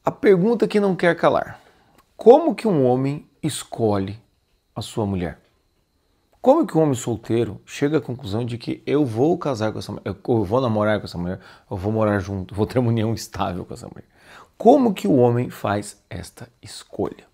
A pergunta que não quer calar. Como que um homem escolhe a sua mulher? Como que um homem solteiro chega à conclusão de que eu vou casar com essa mulher, eu vou namorar com essa mulher, eu vou morar junto, vou ter uma união estável com essa mulher? Como que o homem faz esta escolha?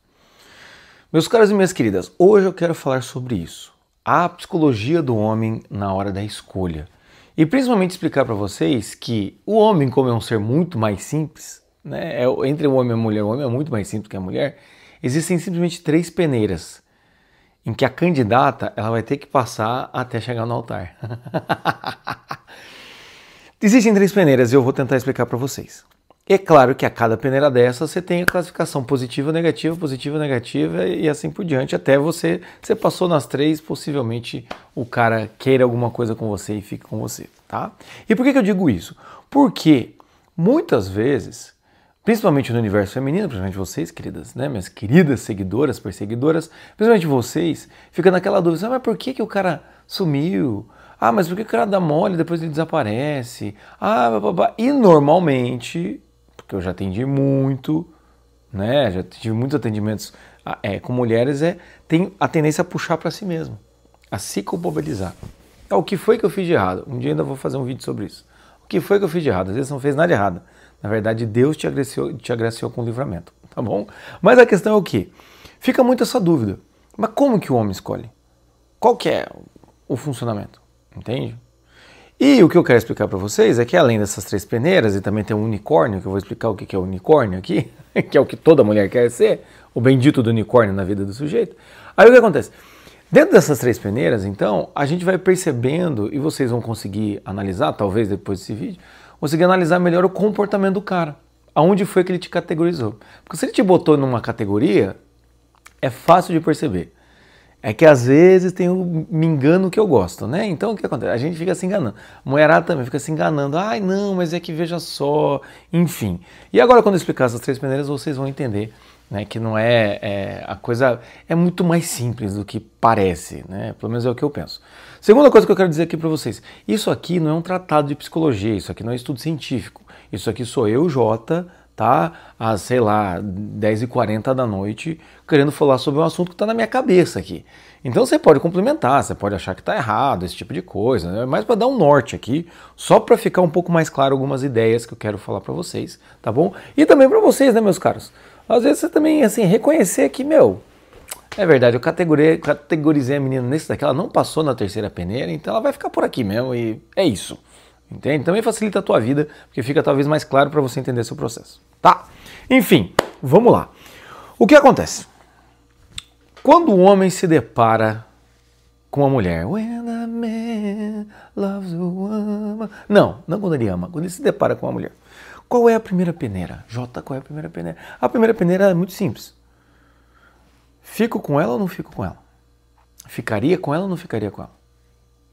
Meus caros e minhas queridas, hoje eu quero falar sobre isso. A psicologia do homem na hora da escolha. E principalmente explicar para vocês que o homem, como é um ser muito mais simples, né, entre o homem e a mulher, o homem é muito mais simples que a mulher, existem simplesmente 3 peneiras em que a candidata ela vai ter que passar até chegar no altar. Existem 3 peneiras e eu vou tentar explicar para vocês. É claro que a cada peneira dessa você tem a classificação positiva, negativa e assim por diante, até você passou nas 3, possivelmente o cara queira alguma coisa com você e fique com você, tá? E por que eu digo isso? Porque muitas vezes, principalmente no universo feminino, principalmente vocês, queridas, né, minhas queridas seguidoras, perseguidoras, principalmente vocês, fica naquela dúvida, mas por que o cara sumiu? Ah, mas por que o cara dá mole e depois ele desaparece? E normalmente, porque eu já atendi muito, né, já tive muitos atendimentos com mulheres, tem a tendência a puxar para si mesmo, a se culpabilizar. O que foi que eu fiz de errado? Um dia ainda vou fazer um vídeo sobre isso. O que foi que eu fiz de errado? Às vezes não fez nada de errado. Na verdade, Deus te agraciou com o livramento, tá bom? Mas a questão é o quê? Fica muito essa dúvida. Mas como que o homem escolhe? Qual que é o funcionamento? Entende? E o que eu quero explicar para vocês é que além dessas 3 peneiras, e também tem um unicórnio, que eu vou explicar o que é o unicórnio aqui, que é o que toda mulher quer ser, o bendito do unicórnio na vida do sujeito. Aí o que acontece? Dentro dessas 3 peneiras, então, a gente vai percebendo, e vocês vão conseguir analisar, talvez depois desse vídeo, conseguir analisar melhor o comportamento do cara. Aonde foi que ele te categorizou. Porque se ele te botou numa categoria, é fácil de perceber. É que às vezes tem me engano que eu gosto, né? Então o que acontece? A gente fica se enganando. A mulherada também fica se enganando. Ai, não, mas é que veja só. Enfim. E agora quando eu explicar essas 3 peneiras, vocês vão entender, né, que não a coisa é muito mais simples do que parece, né? Pelo menos é o que eu penso. Segunda coisa que eu quero dizer aqui para vocês. Isso aqui não é um tratado de psicologia, isso aqui não é estudo científico. Isso aqui sou eu, Jota, tá? Às, sei lá, 10h40 da noite, querendo falar sobre um assunto que está na minha cabeça aqui. Então você pode complementar, você pode achar que está errado, esse tipo de coisa, né? Mas para dar um norte aqui, só para ficar um pouco mais claro algumas ideias que eu quero falar para vocês, tá bom? E também para vocês, né, meus caros? Às vezes você também, assim, reconhecer que, é verdade, eu categorizei a menina nesse daqui, ela não passou na 3ª peneira, então ela vai ficar por aqui mesmo e é isso. Entende? Também facilita a tua vida, porque fica talvez mais claro para você entender seu processo, tá? Enfim, vamos lá. O que acontece? Quando o homem se depara com uma mulher, when a man loves a woman, não quando ele ama, quando ele se depara com uma mulher. Qual é a primeira peneira? Jota, qual é a primeira peneira? A primeira peneira é muito simples. Fico com ela ou não fico com ela? Ficaria com ela ou não ficaria com ela?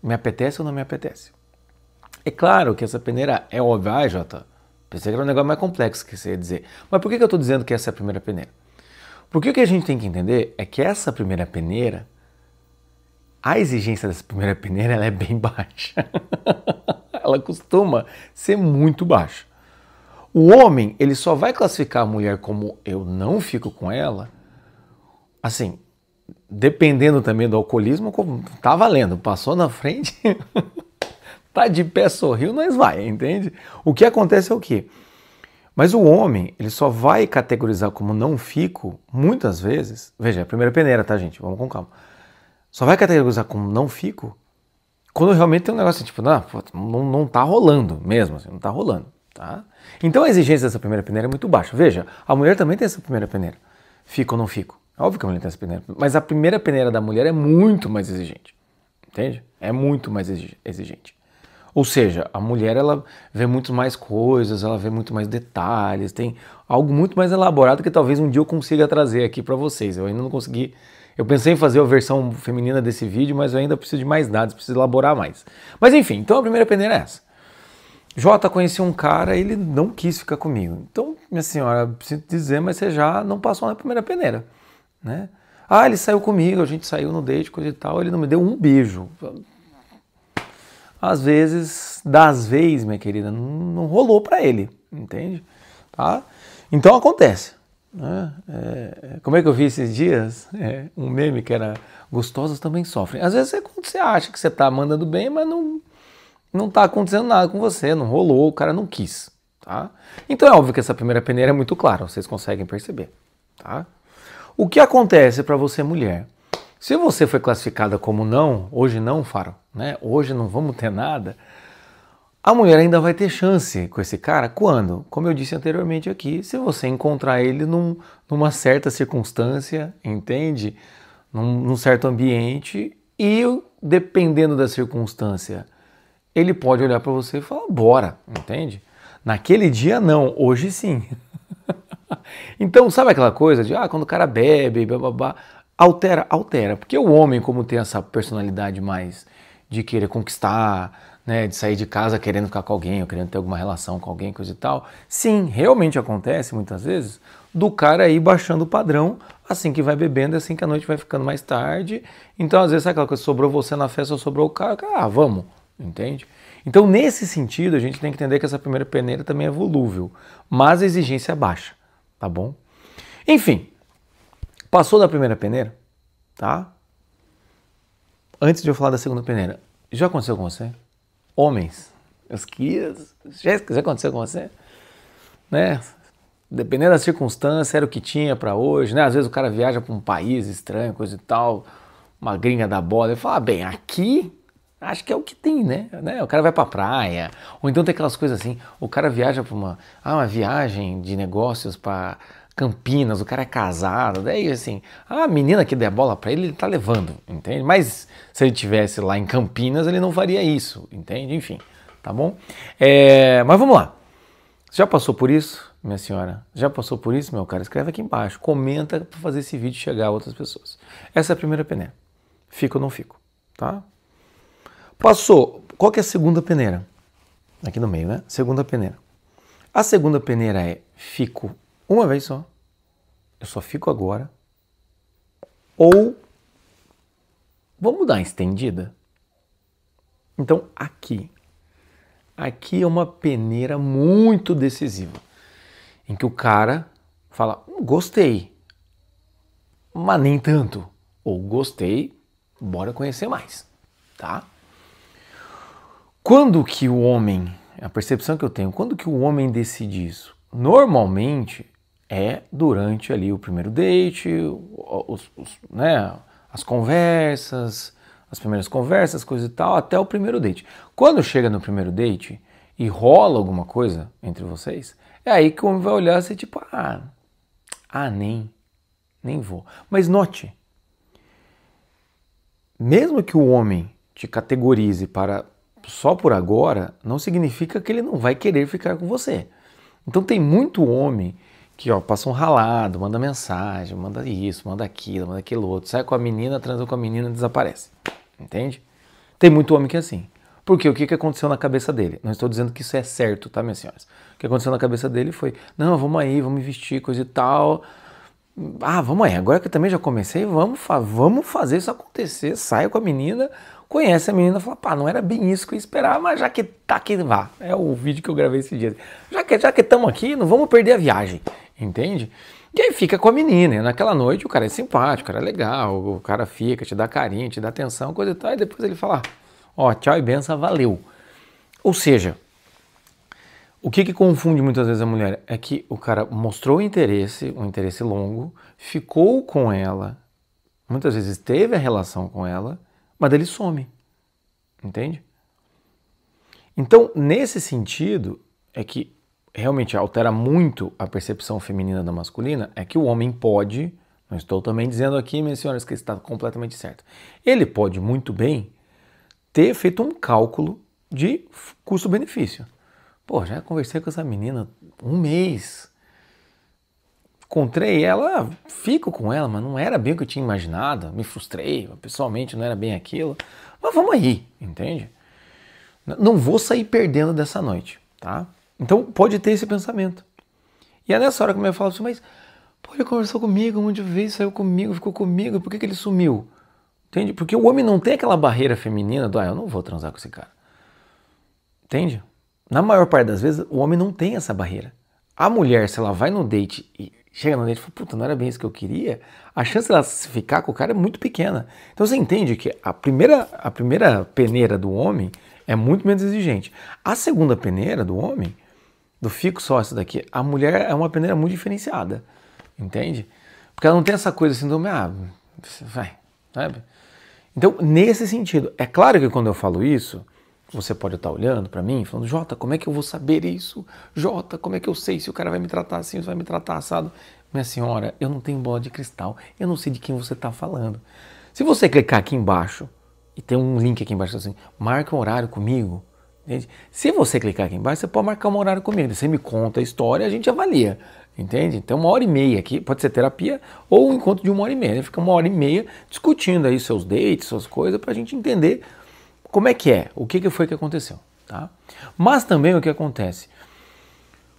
Me apetece ou não me apetece? É claro que essa peneira é óbvia, Jota. Pensei que era um negócio mais complexo que você ia dizer. Mas por que eu estou dizendo que essa é a primeira peneira? Porque o que a gente tem que entender é que essa primeira peneira, a exigência dessa primeira peneira ela é bem baixa. Ela costuma ser muito baixa. O homem, ele só vai classificar a mulher como eu não fico com ela, assim, dependendo também do alcoolismo, como tá valendo, passou na frente, tá de pé, sorriu, nós vai, entende? O que acontece é o quê? Mas o homem, ele só vai categorizar como não fico, muitas vezes, veja, é a primeira peneira, tá, gente? Vamos com calma. Só vai categorizar como não fico quando realmente tem um negócio assim, tipo, não tá rolando mesmo, assim, não tá rolando, tá? Então a exigência dessa primeira peneira é muito baixa. Veja, a mulher também tem essa primeira peneira. Fico ou não fico? Óbvio que a mulher tem essa peneira, mas a primeira peneira da mulher é muito mais exigente, entende? É muito mais exigente. Ou seja, a mulher ela vê muito mais coisas, ela vê muito mais detalhes, tem algo muito mais elaborado que talvez um dia eu consiga trazer aqui para vocês. Eu ainda não consegui. Eu pensei em fazer a versão feminina desse vídeo, mas eu ainda preciso de mais dados, preciso elaborar mais. Mas enfim, então a primeira peneira é essa. Jota, conheci um cara, ele não quis ficar comigo. Então, minha senhora, preciso dizer, mas você já não passou na primeira peneira, né? Ah, ele saiu comigo, a gente saiu no date, coisa e tal, ele não me deu um beijo. Às vezes, das vezes, minha querida, não rolou pra ele, entende? tá? Então acontece. Né? Como é que eu vi esses dias? Um meme que era gostosos também sofrem. Às vezes você acha que você tá mandando bem, mas não tá acontecendo nada com você, não rolou, o cara não quis, tá? Então é óbvio que essa primeira peneira é muito clara, vocês conseguem perceber, tá? O que acontece para você mulher? Se você foi classificada como não, hoje não, Faro, né? Hoje não vamos ter nada, a mulher ainda vai ter chance com esse cara quando? Como eu disse anteriormente aqui, se você encontrar ele numa certa circunstância, entende? Num certo ambiente e dependendo da circunstância, ele pode olhar para você e falar, bora, entende? Naquele dia não, hoje sim. Então, sabe aquela coisa de, quando o cara bebe, bababá, altera. Porque o homem, como tem essa personalidade mais de querer conquistar, né, de sair de casa querendo ficar com alguém, ou querendo ter alguma relação com alguém, coisa e tal, sim, realmente acontece muitas vezes do cara ir baixando o padrão assim que vai bebendo, assim que a noite vai ficando mais tarde. Então, às vezes, sabe aquela coisa, sobrou você na festa ou sobrou o cara, vamos, entende? Então, nesse sentido, a gente tem que entender que essa primeira peneira também é volúvel, mas a exigência é baixa, tá bom? Enfim, passou da primeira peneira, tá? Antes de eu falar da segunda peneira, já aconteceu com você? Homens, já aconteceu com você? Né? Dependendo da circunstância, era o que tinha para hoje, né? Às vezes o cara viaja para um país estranho, coisa e tal, uma gringa da bola, ele fala, bem, aqui acho que é o que tem, né? O cara vai pra praia, ou então tem aquelas coisas assim, o cara viaja para uma viagem de negócios para Campinas, o cara é casado, daí assim, a menina que der bola para ele tá levando, entende? Mas se ele tivesse lá em Campinas, ele não faria isso, entende? Enfim, tá bom? Mas vamos lá. Você já passou por isso, minha senhora? Já passou por isso, meu cara? Escreve aqui embaixo, comenta para fazer esse vídeo chegar a outras pessoas. Essa é a primeira peneira. Fico ou não fico, tá? Passou. Qual que é a segunda peneira? Aqui no meio, né? Segunda peneira. A segunda peneira é fico uma vez só. Eu só fico agora. Ou vamos dar uma estendida? Então, aqui é uma peneira muito decisiva, em que o cara fala, gostei, mas nem tanto, ou gostei, bora conhecer mais, tá? Quando que o homem, a percepção que eu tenho, quando que o homem decide isso? Normalmente é durante ali o primeiro date, né, as conversas, as primeiras conversas, coisa e tal, até o primeiro date. Quando chega no primeiro date e rola alguma coisa entre vocês, é aí que o homem vai olhar assim, tipo, nem vou. Mas note, mesmo que o homem te categorize para só por agora, não significa que ele não vai querer ficar com você. Então tem muito homem que passa um ralado, manda mensagem, manda isso, manda aquilo outro, sai com a menina, transa com a menina e desaparece. Entende? Tem muito homem que é assim. Porque o que aconteceu na cabeça dele? Não estou dizendo que isso é certo, tá, minhas senhoras? O que aconteceu na cabeça dele foi, não, vamos aí, vamos investir, coisa e tal. Vamos aí, agora que eu também já comecei, vamos fazer isso acontecer. Saia com a menina, conhece a menina, fala, não era bem isso que eu esperava, mas já que tá aqui, vá. É o vídeo que eu gravei esse dia. Já que estamos aqui, não vamos perder a viagem, entende? E aí fica com a menina, e naquela noite o cara é simpático, o cara é legal, o cara fica, te dá carinho, te dá atenção, coisa e tal, e depois ele fala, tchau e benção, valeu. Ou seja, o que confunde muitas vezes a mulher é que o cara mostrou interesse, um interesse longo, ficou com ela, muitas vezes teve a relação com ela, mas ele some, entende? Então, nesse sentido, é que realmente altera muito a percepção feminina da masculina, é que o homem pode, não estou também dizendo aqui, minhas senhoras, que está completamente certo, ele pode muito bem ter feito um cálculo de custo-benefício. Já conversei com essa menina um mês, encontrei ela, fico com ela, mas não era bem o que eu tinha imaginado, me frustrei, pessoalmente não era bem aquilo, mas vamos aí, entende? Não vou sair perdendo dessa noite, tá? Então pode ter esse pensamento. E é nessa hora que a mulher fala assim, mas ele conversou comigo um monte de vezes, saiu comigo, ficou comigo, por que ele sumiu? Entende? Porque o homem não tem aquela barreira feminina do, eu não vou transar com esse cara. Entende? Na maior parte das vezes, o homem não tem essa barreira. A mulher, se ela vai no date e chega no date e fala, puta, não era bem isso que eu queria, a chance dela se ficar com o cara é muito pequena. Então você entende que a primeira peneira do homem é muito menos exigente. A segunda peneira do homem, do fico só essa daqui, a mulher é uma peneira muito diferenciada, entende? Porque ela não tem essa coisa assim do, vai, sabe? Então, nesse sentido, é claro que quando eu falo isso, você pode estar olhando para mim, falando, Jota, como é que eu vou saber isso? Jota, como é que eu sei se o cara vai me tratar assim, se vai me tratar assado? Minha senhora, eu não tenho bola de cristal, eu não sei de quem você está falando. Se você clicar aqui embaixo, e tem um link aqui embaixo assim, marca um horário comigo, entende? Se você clicar aqui embaixo, você pode marcar um horário comigo, você me conta a história e a gente avalia, entende? Então 1h30 aqui, pode ser terapia ou um encontro de 1h30, fica 1h30 discutindo aí seus dates, suas coisas, para a gente entender como é que é, o que foi que aconteceu, tá? Mas também o que acontece,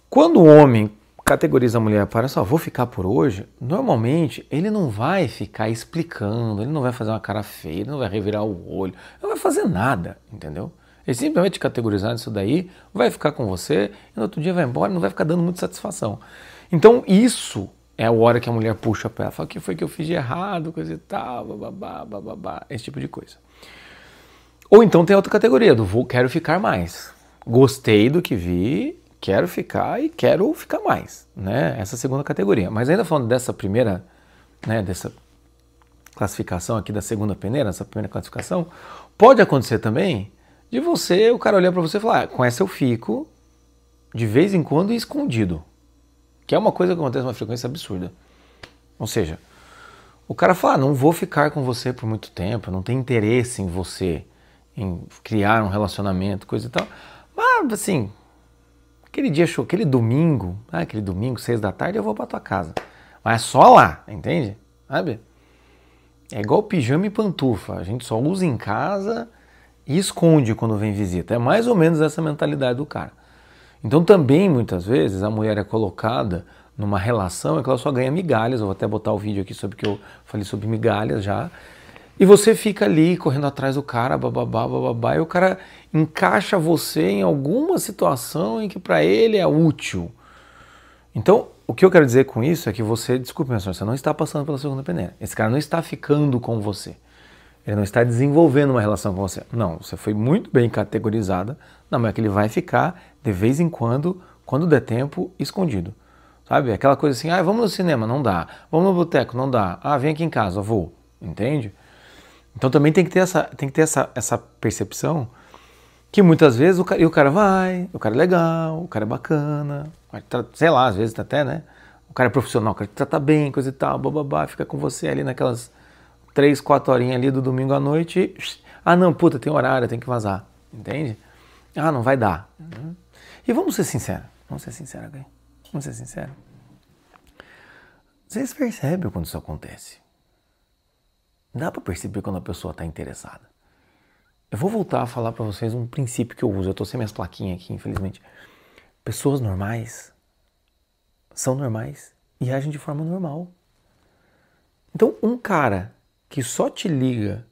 quando o homem categoriza a mulher para só vou ficar por hoje, normalmente ele não vai ficar explicando, ele não vai fazer uma cara feia, ele não vai revirar o olho, não vai fazer nada, entendeu? Ele simplesmente categorizar isso daí, vai ficar com você e no outro dia vai embora, não vai ficar dando muita satisfação. Então isso é a hora que a mulher puxa para ela, fala o que foi que eu fiz de errado, coisa e tal, bababá, bababá, esse tipo de coisa. Ou então tem outra categoria, do quero ficar mais. Gostei do que vi, quero ficar e quero ficar mais, né? Essa segunda categoria. Mas ainda falando dessa primeira, né, dessa classificação aqui da segunda peneira, essa primeira classificação, pode acontecer também de você, o cara olhar para você e falar, com essa eu fico de vez em quando escondido. Que é uma coisa que acontece com uma frequência absurda. Ou seja, o cara fala, não vou ficar com você por muito tempo, não tenho interesse em você, em criar um relacionamento, coisa e tal. Mas, assim, aquele dia, aquele domingo, 6 da tarde, eu vou pra tua casa. Mas é só lá, entende? Sabe? É igual pijama e pantufa. A gente só usa em casa e esconde quando vem visita. É mais ou menos essa mentalidade do cara. Então também, muitas vezes, a mulher é colocada numa relação em que ela só ganha migalhas. Eu vou até botar o vídeo aqui sobre que eu falei sobre migalhas já. E você fica ali correndo atrás do cara, bababá, bababá, e o cara encaixa você em alguma situação em que para ele é útil. Então, o que eu quero dizer com isso é que você, desculpe, minha senhora, você não está passando pela segunda peneira. Esse cara não está ficando com você. Ele não está desenvolvendo uma relação com você. Não, você foi muito bem categorizada. Não, mas é que ele vai ficar de vez em quando der tempo, escondido. Sabe? Aquela coisa assim, vamos no cinema, não dá. Vamos no boteco, não dá. Vem aqui em casa, vou. Entende? Então também tem que ter essa percepção que muitas vezes o cara vai, o cara é legal, o cara é bacana, sei lá, às vezes até, né? O cara é profissional, o cara te trata bem, coisa e tal, bababá, fica com você ali naquelas 3, 4 horinhas ali do domingo à noite. Não, puta, tem horário, tem que vazar, entende? Não vai dar. E vamos ser sinceros, ok? Vamos ser sinceros. Vocês percebem quando isso acontece? Dá para perceber quando a pessoa está interessada. Eu vou voltar a falar para vocês um princípio que eu uso. Eu estou sem minhas plaquinhas aqui, infelizmente. Pessoas normais são normais e agem de forma normal. Então, um cara que só te liga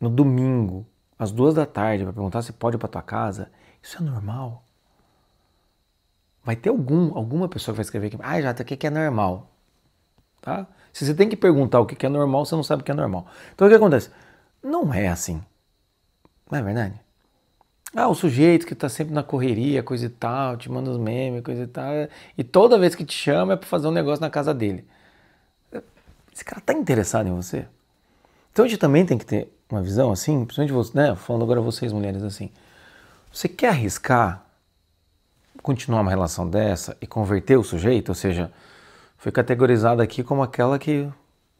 no domingo, às 2 da tarde, para perguntar se pode ir para tua casa, isso é normal. Vai ter alguma pessoa que vai escrever aqui, Jota, o que é normal? Tá? Se você tem que perguntar o que é normal, você não sabe o que é normal. Então o que acontece? Não é assim. Não é verdade? O sujeito que está sempre na correria, coisa e tal, te manda os memes, coisa e tal, e toda vez que te chama é para fazer um negócio na casa dele. Esse cara está interessado em você? Então a gente também tem que ter uma visão assim, principalmente você, né? Falando agora vocês mulheres assim. Você quer arriscar continuar uma relação dessa e converter o sujeito, ou seja, foi categorizada aqui como aquela que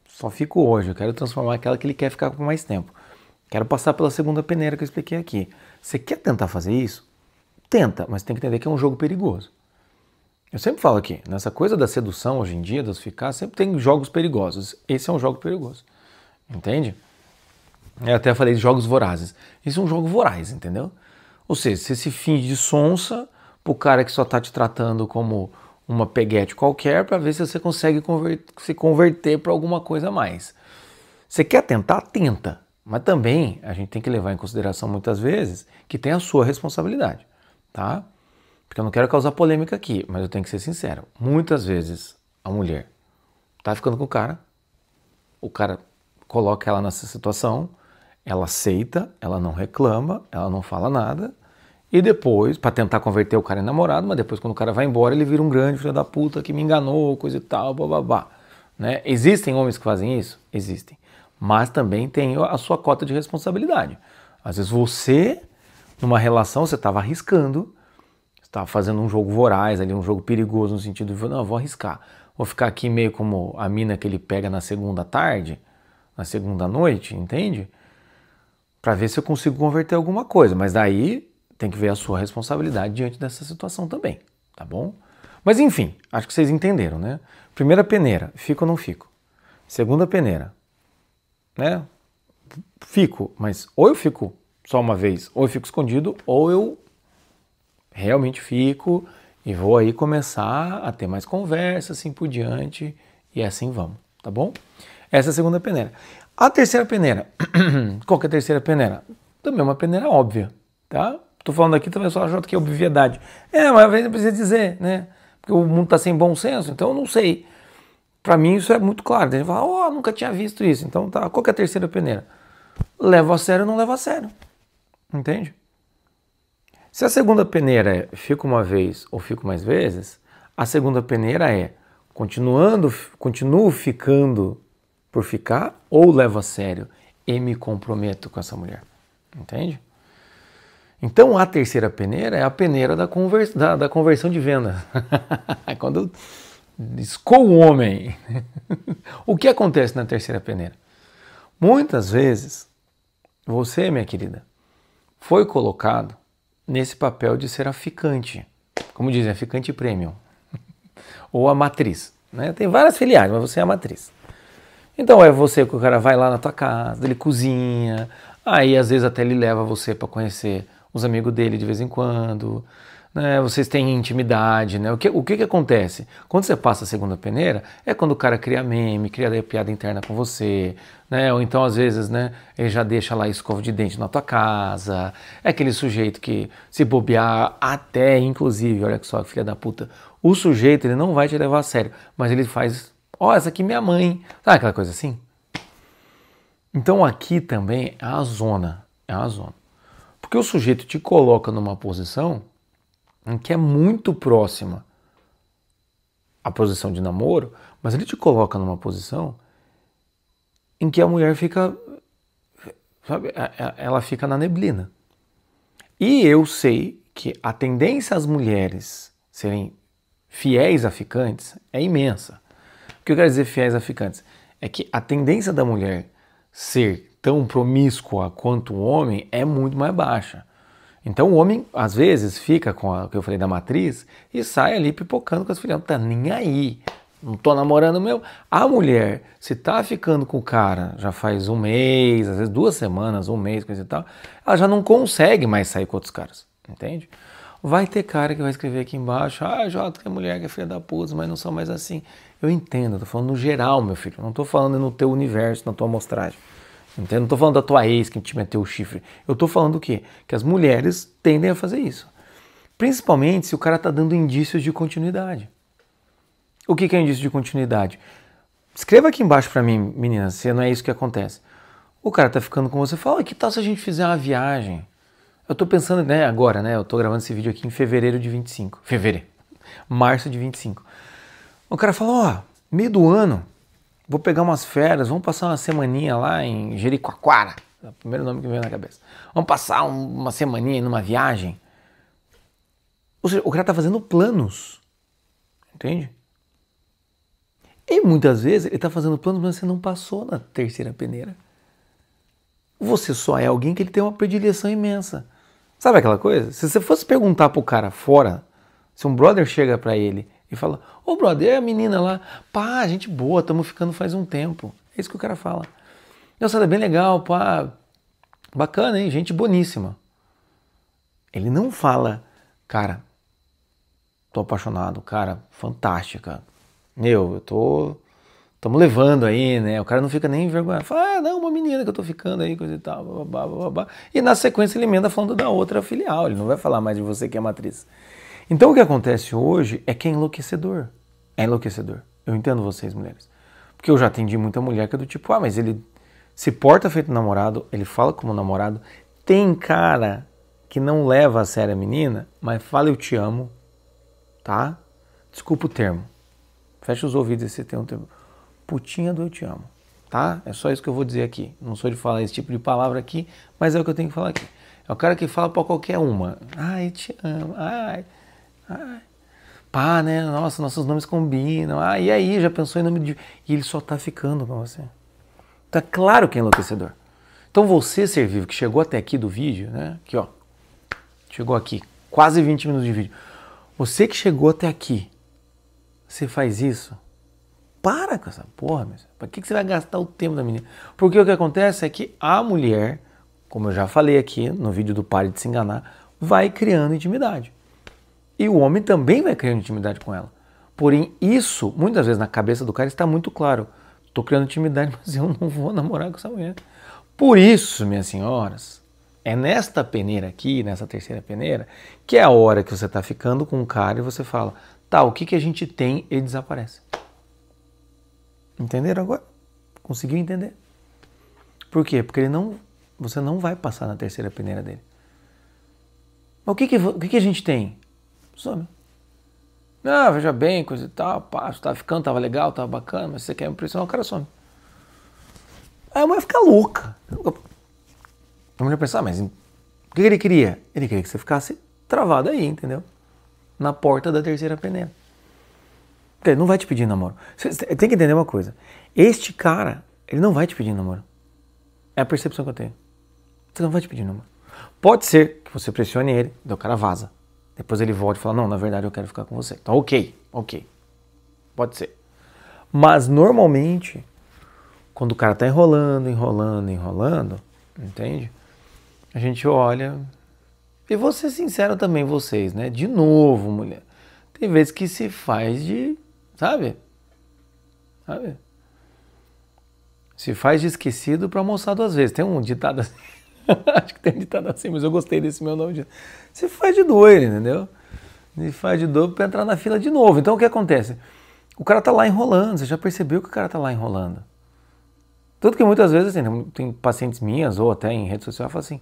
só fico hoje, eu quero transformar aquela que ele quer ficar por mais tempo. Quero passar pela segunda peneira que eu expliquei aqui. Você quer tentar fazer isso? Tenta, mas tem que entender que é um jogo perigoso. Eu sempre falo aqui, nessa coisa da sedução hoje em dia, das ficar, sempre tem jogos perigosos. Esse é um jogo perigoso, entende? Eu até falei de jogos vorazes. Esse é um jogo voraz, entendeu? Ou seja, você se finge de sonsa pro cara que só tá te tratando como uma peguete qualquer para ver se você consegue se converter para alguma coisa a mais. Você quer tentar? Tenta. Mas também a gente tem que levar em consideração muitas vezes que tem a sua responsabilidade, tá? Porque eu não quero causar polêmica aqui, mas eu tenho que ser sincero. Muitas vezes a mulher tá ficando com o cara coloca ela nessa situação, ela aceita, ela não reclama, ela não fala nada, e depois, para tentar converter o cara em namorado, mas depois quando o cara vai embora, ele vira um grande filho da puta que me enganou, coisa e tal, bababá. Né? Existem homens que fazem isso? Existem. Mas também tem a sua cota de responsabilidade. Às vezes você, numa relação, você estava arriscando, estava fazendo um jogo voraz ali, um jogo perigoso no sentido de, não, eu vou arriscar. Vou ficar aqui meio como a mina que ele pega na segunda tarde, na segunda noite, entende? Para ver se eu consigo converter alguma coisa. Mas daí tem que ver a sua responsabilidade diante dessa situação também, tá bom? Mas enfim, acho que vocês entenderam, né? Primeira peneira, fico ou não fico? Segunda peneira, né? Fico, mas ou eu fico só uma vez, ou eu fico escondido, ou eu realmente fico e vou aí começar a ter mais conversa, assim por diante, e assim vamos, tá bom? Essa é a segunda peneira. A terceira peneira, qual que é a terceira peneira? Também é uma peneira óbvia, tá? Tô falando aqui também só acho que é obviedade. Mas às vezes precisa dizer, né? Porque o mundo tá sem bom senso, então eu não sei. Pra mim isso é muito claro. A gente fala, nunca tinha visto isso. Então tá, qual que é a terceira peneira? Levo a sério ou não levo a sério? Entende? Se a segunda peneira é fico uma vez ou fico mais vezes, a segunda peneira é continuo ficando por ficar ou levo a sério e me comprometo com essa mulher. Entende? Então a terceira peneira é a peneira da conversão de venda. Quando escou o homem. O que acontece na terceira peneira? Muitas vezes, você, minha querida, foi colocado nesse papel de ser a ficante. Como dizem, a ficante premium. Ou a matriz. Né? Tem várias filiais, mas você é a matriz. Então é você que o cara vai lá na tua casa, ele cozinha, aí às vezes até ele leva você para conhecer os amigos dele de vez em quando, né? Vocês têm intimidade, né? O que acontece? Quando você passa a segunda peneira, é quando o cara cria meme, cria piada interna com você, né? Ou então às vezes, né, ele já deixa lá escova de dente na tua casa, é aquele sujeito que se bobear até, inclusive, olha só que filha da puta, o sujeito ele não vai te levar a sério, mas ele faz, essa aqui é minha mãe, sabe aquela coisa assim? Então aqui também é a zona, Porque o sujeito te coloca numa posição em que é muito próxima à posição de namoro, mas ele te coloca numa posição em que a mulher fica, sabe, ela fica na neblina. E eu sei que a tendência às mulheres serem fiéis a ficantes é imensa. O que eu quero dizer fiéis a ficantes? É que a tendência da mulher ser tão promíscua quanto o homem é muito mais baixa. Então o homem, às vezes, fica com o que eu falei da matriz e sai ali pipocando com as filhas. Não tá nem aí. Não tô namorando meu. A mulher, se tá ficando com o cara já faz um mês, às vezes 2 semanas, um mês, coisa e tal, ela já não consegue mais sair com outros caras. Entende? Vai ter cara que vai escrever aqui embaixo, Jota, que é mulher, que é filha da puta, mas não são mais assim. Eu entendo, eu tô falando no geral, meu filho. Não tô falando no teu universo, na tua amostragem. Entende? Não tô falando da tua ex que te meteu o chifre. Eu tô falando o quê? Que as mulheres tendem a fazer isso. Principalmente se o cara tá dando indícios de continuidade. O que é indício de continuidade? Escreva aqui embaixo pra mim, meninas, se não é isso que acontece. O cara tá ficando com você, fala, que tal se a gente fizer uma viagem? Eu tô pensando, né, agora, né, eu tô gravando esse vídeo aqui em fevereiro de 25. Março de 25. O cara fala, meio do ano, vou pegar umas férias, vamos passar uma semaninha lá em Jericoacoara. É o primeiro nome que me veio na cabeça. Vamos passar uma semaninha numa viagem. Ou seja, o cara tá fazendo planos. Entende? E muitas vezes ele tá fazendo planos, mas você não passou na terceira peneira. Você só é alguém que ele tem uma predileção imensa. Sabe aquela coisa? Se você fosse perguntar pro cara fora, se um brother chega pra ele e fala, ô brother, é a menina lá, pá, gente boa, estamos ficando faz um tempo. É isso que o cara fala. Nossa, ela é bem legal, pá, bacana, hein, gente boníssima. Ele não fala, cara, tô apaixonado, cara, fantástica. Estamos levando aí, né? O cara não fica nem envergonhado. Fala, não, uma menina que eu tô ficando aí, coisa e tal, babá. E na sequência ele emenda falando da outra filial. Ele não vai falar mais de você que é matriz. Então o que acontece hoje é que é enlouquecedor. É enlouquecedor. Eu entendo vocês, mulheres. Porque eu já atendi muita mulher que é do tipo, mas ele se porta feito namorado, ele fala como namorado. Tem cara que não leva a sério a menina, mas fala eu te amo, tá? Desculpa o termo. Fecha os ouvidos esse termo. Putinha do eu te amo, tá? É só isso que eu vou dizer aqui. Não sou de falar esse tipo de palavra aqui, mas é o que eu tenho que falar aqui. É o cara que fala pra qualquer uma. Ai, te amo, ai. Pá, né? Nossa, nossos nomes combinam. Ah, e aí, já pensou em nome de... E ele só tá ficando com você. Tá claro que é enlouquecedor. Então você, ser vivo, que chegou até aqui do vídeo, né? Aqui, ó. Chegou aqui. Quase 20 minutos de vídeo. Você que chegou até aqui, você faz isso? Para com essa porra, meu. Pra que você vai gastar o tempo da menina? Porque o que acontece é que a mulher, como eu já falei aqui no vídeo do Pare de Se Enganar, vai criando intimidade. E o homem também vai criando intimidade com ela. Porém, isso, muitas vezes na cabeça do cara está muito claro. Estou criando intimidade, mas eu não vou namorar com essa mulher. Por isso, minhas senhoras, é nesta peneira aqui, nessa terceira peneira, que é a hora que você está ficando com um cara e você fala, tá, o que a gente tem? Ele desaparece. Entenderam agora? Conseguiu entender? Por quê? Porque você não vai passar na terceira peneira dele. Mas o que a gente tem? Some. Ah, veja bem, coisa e tal, pá, você tava ficando, tava legal, tava bacana, mas você quer me impressionar, o cara some. Aí a mulher fica louca. A mulher pensa, mas o que ele queria? Ele queria que você ficasse travado aí, entendeu? Na porta da terceira peneira. Ele não vai te pedir namoro. Você tem que entender uma coisa. Este cara, ele não vai te pedir namoro. É a percepção que eu tenho. Você não vai te pedir namoro. Pode ser que você pressione ele, daí o cara vaza. Depois ele volta e fala, não, na verdade eu quero ficar com você. Então, ok. Pode ser. Mas, normalmente, quando o cara tá enrolando, entende? A gente olha... E vou ser sincero também, vocês, né? De novo, mulher. Tem vezes que se faz de... Sabe? Se faz de esquecido pra almoçar duas vezes. Tem um ditado assim... Acho que tem ditado assim, mas eu gostei desse meu nome. Você faz de doido, entendeu? Se faz de doido para entrar na fila de novo. Então o que acontece? O cara tá lá enrolando, você já percebeu que o cara tá lá enrolando. Tanto que muitas vezes assim, tem pacientes minhas ou até em rede social que falam assim,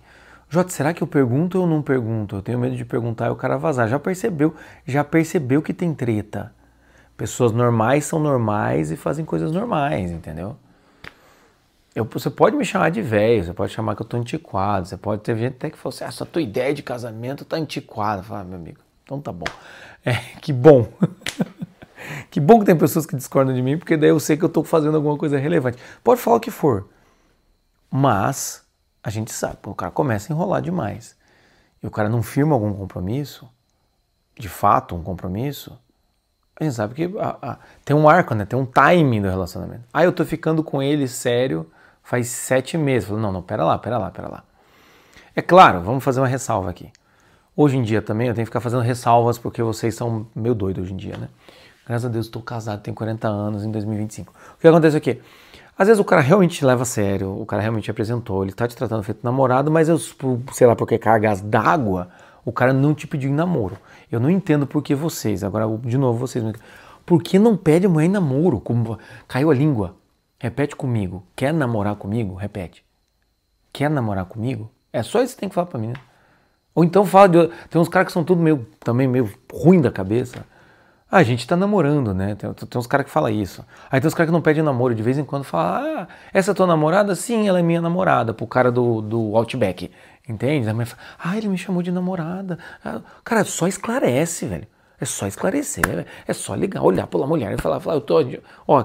Jota, será que eu pergunto ou não pergunto? Eu tenho medo de perguntar e o cara vazar. Já percebeu que tem treta. Pessoas normais são normais e fazem coisas normais, entendeu? Você pode me chamar de velho, você pode chamar que eu tô antiquado, você pode ter gente até que fala assim, essa tua ideia de casamento tá antiquada. Fala, meu amigo, então tá bom. Que bom. Que bom que tem pessoas que discordam de mim, porque daí eu sei que eu tô fazendo alguma coisa relevante. Pode falar o que for, mas a gente sabe, o cara começa a enrolar demais e o cara não firma algum compromisso, de fato um compromisso, a gente sabe que tem um arco, né? Tem um timing do relacionamento. Eu tô ficando com ele sério faz 7 meses. Falo, não, pera lá. É claro, vamos fazer uma ressalva aqui. Hoje em dia também eu tenho que ficar fazendo ressalvas porque vocês são meio doidos hoje em dia, né? Graças a Deus estou casado, tenho 40 anos em 2025. O que acontece aqui? Às vezes o cara realmente te leva a sério, o cara realmente te apresentou, ele tá te tratando feito namorado, mas sei lá, porque cargas d'água, o cara não te pediu em namoro. Eu não entendo por que vocês, agora de novo vocês, por que não pede a mulher em namoro? Caiu a língua. Repete comigo. Quer namorar comigo? Repete. Quer namorar comigo? É só isso que você tem que falar pra mim, né? Ou então fala tem uns caras que são tudo também meio ruim da cabeça. A gente tá namorando, né? Tem uns caras que falam isso. Aí tem uns caras que não pedem namoro, de vez em quando falam, essa é tua namorada? Sim, ela é minha namorada, pro cara do Outback. Entende? A mulher fala, ele me chamou de namorada. Cara, só esclarece, velho. É só esclarecer, velho. É só ligar, olhar pela mulher e falar,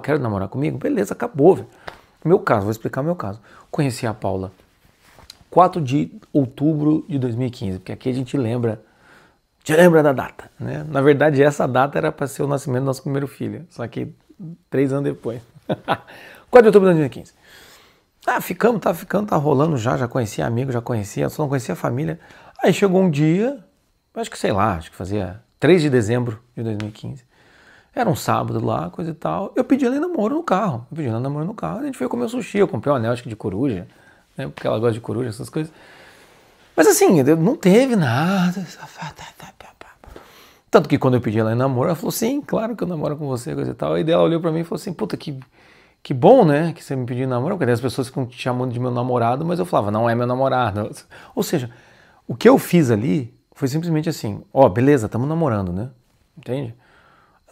quero namorar comigo? Beleza, acabou, velho. Meu caso, vou explicar o meu caso. Conheci a Paula 4 de outubro de 2015, porque aqui a gente lembra da data, né? Na verdade, essa data era para ser o nascimento do nosso primeiro filho, só que 3 anos depois. 4 de outubro de 2015. Tá rolando já conhecia amigo, só não conhecia a família. Aí chegou um dia, acho que fazia 3 de dezembro de 2015. Era um sábado lá, coisa e tal. Eu pedi ela em namoro no carro. A gente foi comer sushi, eu comprei um anel, acho que de coruja, né? Porque ela gosta de coruja, essas coisas. Mas assim, não teve nada. Tanto que quando eu pedi ela em namoro, ela falou, sim, claro que eu namoro com você, coisa e tal. Aí ela olhou pra mim e falou assim, puta, que bom, né, que você me pediu em namoro, porque as pessoas ficam te chamando de meu namorado, mas eu falava, não é meu namorado. Ou seja, o que eu fiz ali foi simplesmente assim, ó, beleza, estamos namorando, né, entende?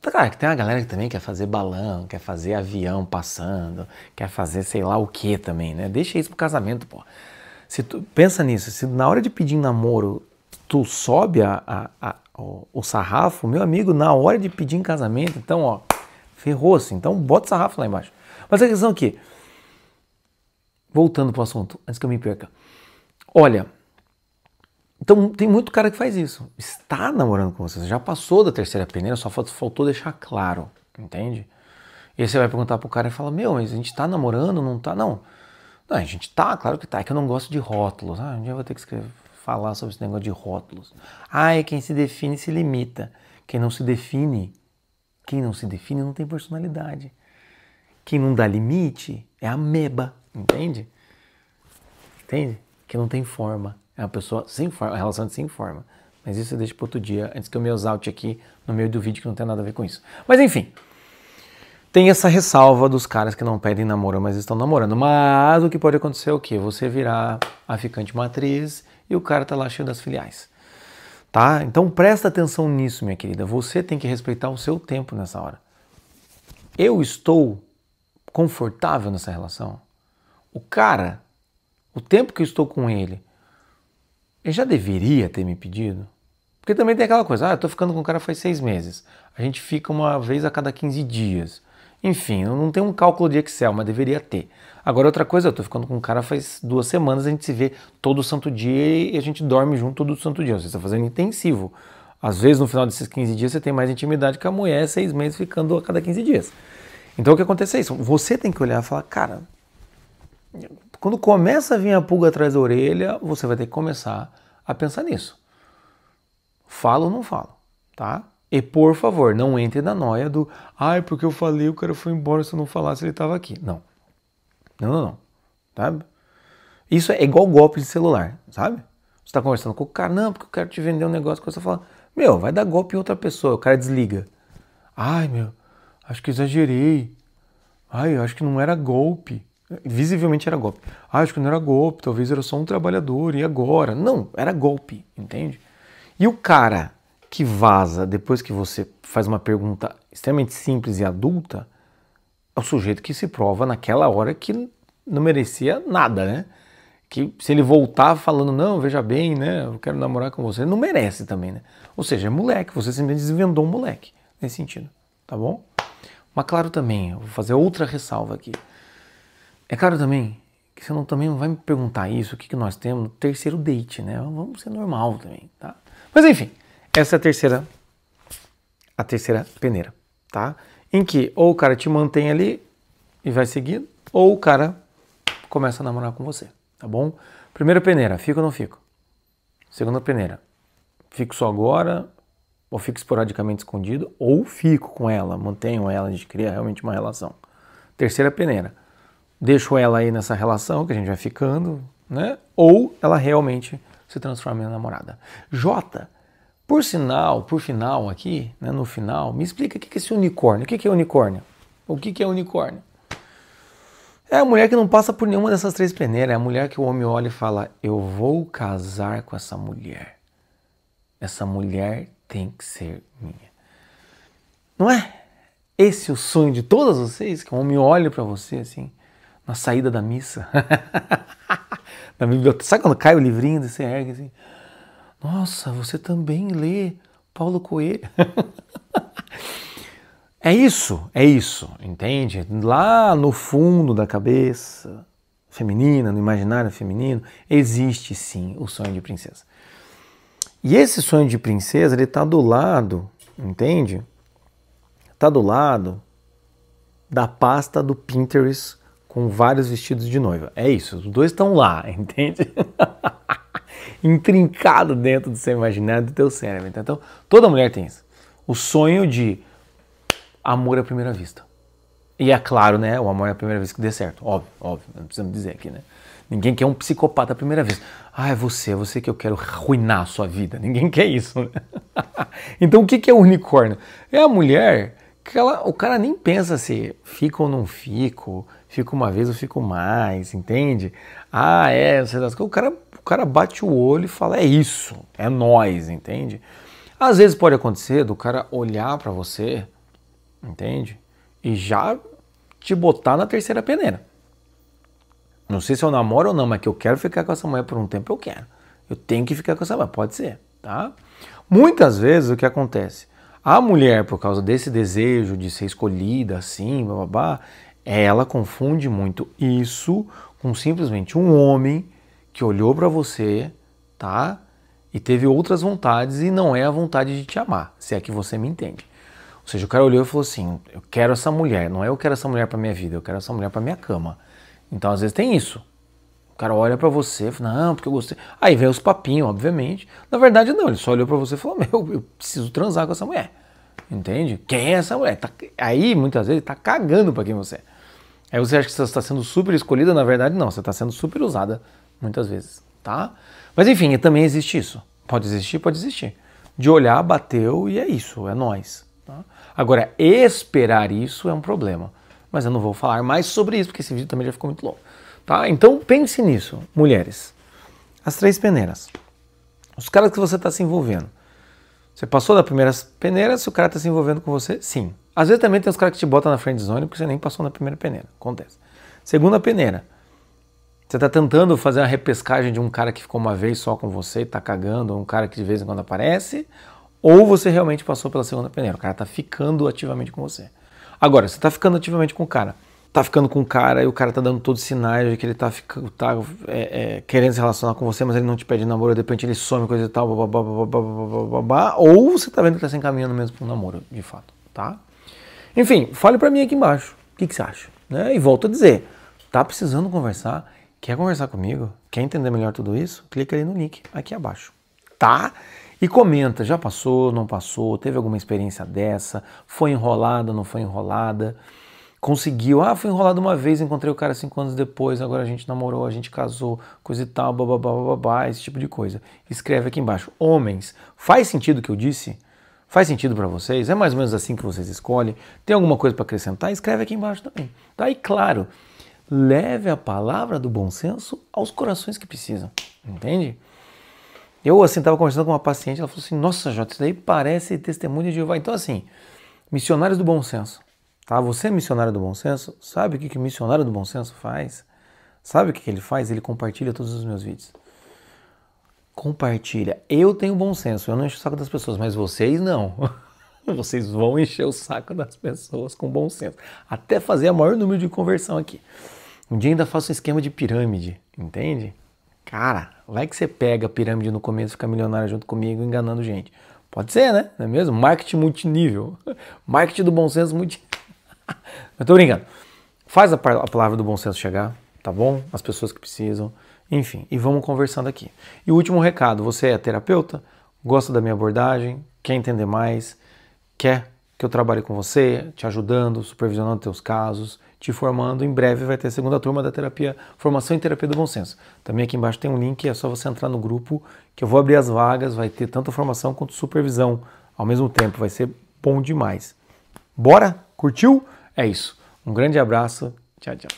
Cara, que tem uma galera que também quer fazer balão, quer fazer avião passando, quer fazer sei lá o que também, né? Deixa isso pro casamento, pô. Se tu, pensa nisso, se na hora de pedir namoro tu sobe o sarrafo, meu amigo, na hora de pedir em casamento, então, ó, ferrou-se. Então bota o sarrafo lá embaixo. Mas a questão aqui, voltando pro assunto, antes que eu me perca. Olha, então tem muito cara que faz isso. Está namorando com você, já passou da terceira peneira, só faltou deixar claro, entende? E aí você vai perguntar pro cara e fala, meu, mas a gente tá namorando, não tá? Não, a gente tá, claro que tá, é que eu não gosto de rótulos. Um dia eu vou ter que falar sobre esse negócio de rótulos. Quem se define se limita. Quem não se define não tem personalidade. Quem não dá limite é ameba, entende? Entende? Que não tem forma. É uma pessoa sem forma, uma relação sem forma. Mas isso eu deixo para outro dia, antes que eu me exalte aqui no meio do vídeo que não tem nada a ver com isso. Mas enfim, tem essa ressalva dos caras que não pedem namoro, mas estão namorando. Mas o que pode acontecer é o quê? Você virar a ficante matriz e o cara tá lá cheio das filiais. Tá? Então presta atenção nisso, minha querida. Você tem que respeitar o seu tempo nessa hora. Eu estou confortável nessa relação? O cara, o tempo que eu estou com ele já deveria ter me pedido? Porque também tem aquela coisa, eu tô ficando com o cara faz 6 meses. A gente fica uma vez a cada 15 dias. Enfim, não tem um cálculo de Excel, mas deveria ter. Agora outra coisa, eu tô ficando com um cara faz 2 semanas, a gente se vê todo santo dia e a gente dorme junto todo santo dia. Você está fazendo intensivo. Às vezes no final desses 15 dias você tem mais intimidade que a mulher 6 meses ficando a cada 15 dias. Então o que acontece é isso, você tem que olhar e falar, cara, quando começa a vir a pulga atrás da orelha, você vai ter que começar a pensar nisso. Falo ou não falo, tá? E por favor, não entre na noia do porque eu falei, o cara foi embora, se eu não falasse ele estava aqui. Não. Não. Sabe? Isso é igual golpe de celular, sabe? Você está conversando com o cara, não, porque eu quero te vender um negócio, que você fala, meu, vai dar golpe em outra pessoa, o cara desliga. Meu, acho que exagerei. Eu acho que não era golpe. Visivelmente era golpe. Acho que não era golpe, talvez era só um trabalhador, e agora? Não, era golpe, entende? E o cara que vaza depois que você faz uma pergunta extremamente simples e adulta, é o sujeito que se prova naquela hora que não merecia nada, né? Que se ele voltar falando, não, veja bem, né, eu quero namorar com você, não merece também, né? Ou seja, é moleque, você simplesmente desvendou um moleque, nesse sentido, tá bom? Mas claro também, eu vou fazer outra ressalva aqui. É claro também que você também não vai me perguntar isso, o que nós temos no terceiro date, né? Vamos ser normal também, tá? Mas enfim, essa é a terceira peneira, tá? Em que ou o cara te mantém ali e vai seguindo, ou o cara começa a namorar com você, tá bom? Primeira peneira, fico ou não fico? Segunda peneira, fico só agora, ou fico esporadicamente escondido, ou fico com ela, mantenho ela, a gente cria realmente uma relação. Terceira peneira, deixo ela aí nessa relação que a gente vai ficando, né? Ou ela realmente se transforma em namorada. Jota, por final aqui, né, no final, me explica o que é esse unicórnio. O que é unicórnio? O que é unicórnio? É a mulher que não passa por nenhuma dessas 3 peneiras. É a mulher que o homem olha e fala, eu vou casar com essa mulher. Essa mulher tem que ser minha. Não é esse o sonho de todas vocês? Que o homem olha para você assim, na saída da missa. Na biblioteca. Sabe quando cai o livrinho e você ergue assim? Nossa, você também lê Paulo Coelho? É isso, entende? Lá no fundo da cabeça feminina, no imaginário feminino, existe sim o sonho de princesa. E esse sonho de princesa, ele tá do lado, entende? Tá do lado da pasta do Pinterest com vários vestidos de noiva. É isso, os dois estão lá, entende? Intrincado dentro do seu imaginário, do teu cérebro. Então, toda mulher tem isso. O sonho de amor à primeira vista. E é claro, né? O amor é a primeira vez que dê certo. Óbvio, óbvio. Não precisamos dizer aqui, né? Ninguém quer um psicopata a primeira vez. Ah, é você que eu quero arruinar a sua vida. Ninguém quer isso, né? Então o que é o unicórnio? É a mulher que o cara nem pensa se fico ou não fico uma vez ou fico mais, entende? Ah, é, o cara bate o olho e fala, é isso, é nós, entende? Às vezes pode acontecer do cara olhar pra você, entende? E já te botar na terceira peneira. Não sei se eu namoro ou não, mas que eu quero ficar com essa mulher por um tempo, eu quero. Eu tenho que ficar com essa mulher, pode ser, tá? Muitas vezes o que acontece? A mulher, por causa desse desejo de ser escolhida assim, bababá, ela confunde muito isso com simplesmente um homem que olhou pra você, tá? E teve outras vontades e não é a vontade de te amar, se é que você me entende. Ou seja, o cara olhou e falou assim, eu quero essa mulher, não é eu quero essa mulher pra minha vida, eu quero essa mulher pra minha cama. Então às vezes tem isso. O cara olha pra você e fala, não, porque eu gostei. Aí vem os papinhos, obviamente. Na verdade não, ele só olhou pra você e falou, eu preciso transar com essa mulher. Entende? Quem é essa mulher? Aí muitas vezes ele tá cagando pra quem você é. Aí você acha que você está sendo super escolhida, na verdade não, você está sendo super usada muitas vezes, tá? Mas enfim, também existe isso. Pode existir, pode existir. De olhar, bateu e é isso, é nós. Tá? Agora, esperar isso é um problema. Mas eu não vou falar mais sobre isso, porque esse vídeo também já ficou muito longo. Tá? Então pense nisso, mulheres. As 3 peneiras. Os caras que você está se envolvendo. Você passou da primeira peneira, se o cara está se envolvendo com você, sim. Às vezes também tem os caras que te botam na friend zone porque você nem passou na primeira peneira. Acontece. Segunda peneira. Você está tentando fazer uma repescagem de um cara que ficou uma vez só com você e está cagando, ou um cara que de vez em quando aparece, ou você realmente passou pela segunda peneira. O cara está ficando ativamente com você. Agora, você está ficando ativamente com o cara. Tá ficando com o cara e o cara tá dando todos os sinais de que ele tá querendo se relacionar com você, mas ele não te pede namoro, de repente ele some, coisa e tal, ou você tá vendo que tá se encaminhando mesmo para um namoro, de fato, tá? Enfim, fale pra mim aqui embaixo, o que você acha? Né? E volto a dizer, tá precisando conversar? Quer conversar comigo? Quer entender melhor tudo isso? Clica aí no link aqui abaixo, tá? E comenta, já passou, não passou, teve alguma experiência dessa, foi enrolada, não foi enrolada? Conseguiu, foi enrolado uma vez, encontrei o cara 5 anos depois, agora a gente namorou, a gente casou, coisa e tal, bababá, esse tipo de coisa. Escreve aqui embaixo. Homens, faz sentido o que eu disse? Faz sentido pra vocês? É mais ou menos assim que vocês escolhem? Tem alguma coisa pra acrescentar? Escreve aqui embaixo também. Tá? E claro, leve a palavra do bom senso aos corações que precisam, entende? Eu, assim, tava conversando com uma paciente, ela falou assim, nossa, Jota, isso daí parece testemunho de Jeová. Então, assim, missionários do bom senso. Tá? Você é missionário do bom senso? Sabe o que o missionário do bom senso faz? Sabe o que ele faz? Ele compartilha todos os meus vídeos. Compartilha. Eu tenho bom senso, eu não encho o saco das pessoas, mas vocês não. Vocês vão encher o saco das pessoas com bom senso. Até fazer o maior número de conversão aqui. Um dia ainda faço um esquema de pirâmide, entende? Cara, vai que você pega a pirâmide no começo e fica milionário junto comigo enganando gente. Pode ser, né? Não é mesmo? Marketing multinível. Marketing do bom senso multinível. Eu tô brincando. Faz a palavra do bom senso chegar, tá bom? As pessoas que precisam. Enfim, e vamos conversando aqui. E o último recado, você é terapeuta? Gosta da minha abordagem? Quer entender mais? Quer que eu trabalhe com você, te ajudando, supervisionando teus casos, te formando? Em breve vai ter a segunda turma da terapia, formação em terapia do bom senso. Também aqui embaixo tem um link, é só você entrar no grupo que eu vou abrir as vagas, vai ter tanto formação quanto supervisão ao mesmo tempo, vai ser bom demais. Bora? Curtiu? É isso. Um grande abraço. Tchau, tchau.